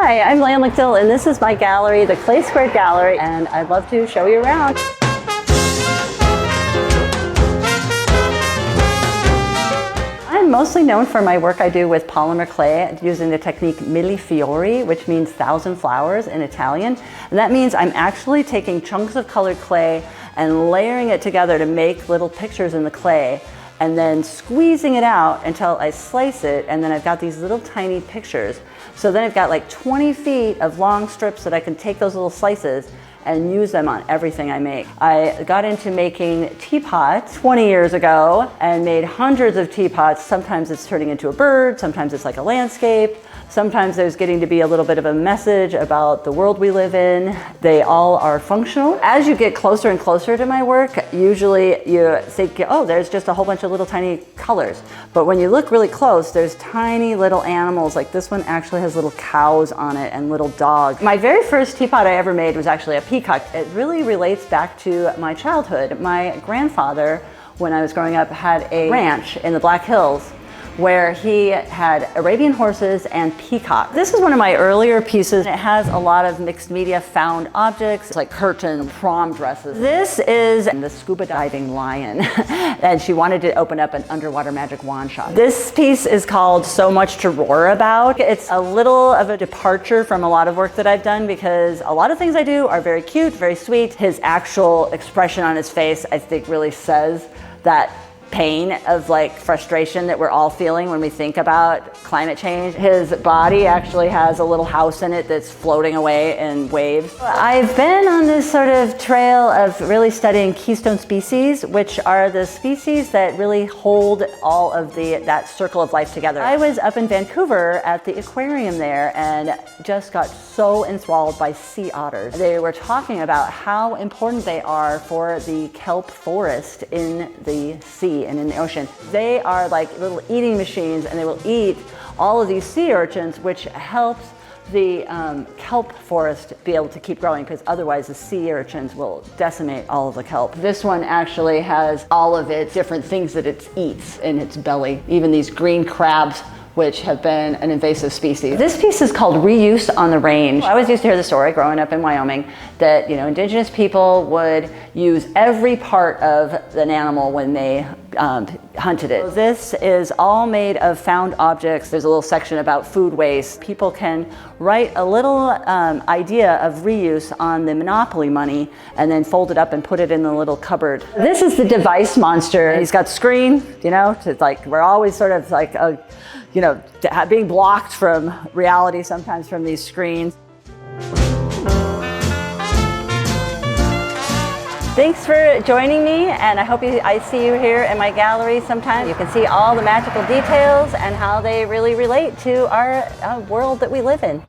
Hi, I'm Layl McDill, and this is my gallery, the Clay Squared Gallery, and I'd love to show you around. I'm mostly known for my work I do with polymer clay using the technique mille fiori, which means thousand flowers in Italian. And that means I'm actually taking chunks of colored clay and layering it together to make little pictures in the clay, and then squeezing it out until I slice it, and then I've got these little tiny pictures. So then I've got like 20 feet of long strips that I can take those little slices and use them on everything I make. I got into making teapots 20 years ago and made hundreds of teapots. Sometimes it's turning into a bird, sometimes it's like a landscape, sometimes there's getting to be a little bit of a message about the world we live in. They all are functional. As you get closer and closer to my work, usually you think, oh, there's just a whole bunch of little tiny colors. But when you look really close, there's tiny little animals. Like this one actually has little cows on it and little dogs. My very first teapot I ever made was actually a peacock. It really relates back to my childhood. My grandfather, when I was growing up, had a ranch in the Black Hills where he had Arabian horses and peacocks. This is one of my earlier pieces. It has a lot of mixed media found objects like curtains, prom dresses. This is the scuba diving lion and she wanted to open up an underwater magic wand shop. This piece is called So Much to Roar About. It's a little of a departure from a lot of work that I've done because a lot of things I do are very cute, very sweet. His actual expression on his face, I think, really says that pain of like frustration that we're all feeling when we think about climate change. His body actually has a little house in it that's floating away in waves. I've been on this sort of trail of really studying keystone species, which are the species that really hold all of that circle of life together. I was up in Vancouver at the aquarium there and just got so enthralled by sea otters. They were talking about how important they are for the kelp forest in the sea and in the ocean. They are like little eating machines and they will eat all of these sea urchins, which helps the kelp forest be able to keep growing, because otherwise the sea urchins will decimate all of the kelp. This one actually has all of its different things that it eats in its belly, even these green crabs, which have been an invasive species. This piece is called Reuse on the Range. I always used to hear the story growing up in Wyoming that, you know, indigenous people would use every part of an animal when they hunted it. So this is all made of found objects. There's a little section about food waste. People can write a little idea of reuse on the Monopoly money and then fold it up and put it in the little cupboard. This is the device monster. He's got screen, you know, to like, we're always sort of like, you know, being blocked from reality sometimes from these screens. Thanks for joining me, and I hope I see you here in my gallery sometime. You can see all the magical details and how they really relate to our world that we live in.